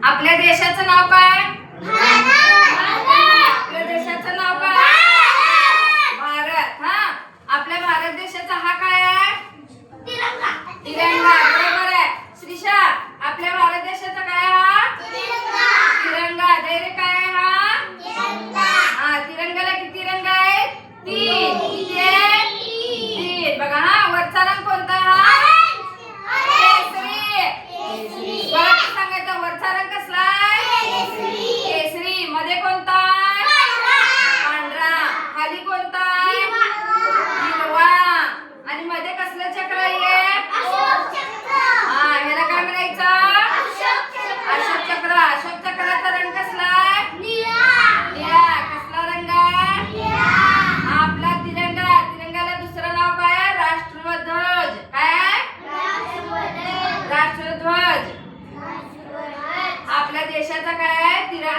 आपल्या देशाचं नाव काय? आपल्या देशाचं नाव काय? भारत. हा, आपल्या भारत देशाचा हा काय आहे? तिरंगा. बरोबर आहे. श्रीषा, आपल्या भारत देशाचा काय हा? तिरंगा. धैर्य काय आहे हा? हा, तिरंगाला किती रंग आहेत? 3. किती आहेत? 3. बघा हा, वरचा रंग कोणता हा? केसरी. बघा सांगायचं, वरचा रंग कसला आहे? केसरी. मध्ये कोणता आहे? पांढरा. खाली कोणता आहे? हिरवा. आणि मध्ये कसलं चक्र आहे? हा, ह्याला काय म्हणायचं? अशोक चक्र. अशोक चक्राचा रंग कसला आहे? निळा. कसला रंग आहे? हा, आपला तिरंगा. तिरंगाला दुसरं नाव काय आहे? राष्ट्रध्वज. काय आहे? राष्ट्रध्वज. आपल्या देशाचा काय आहे? तिरंगा.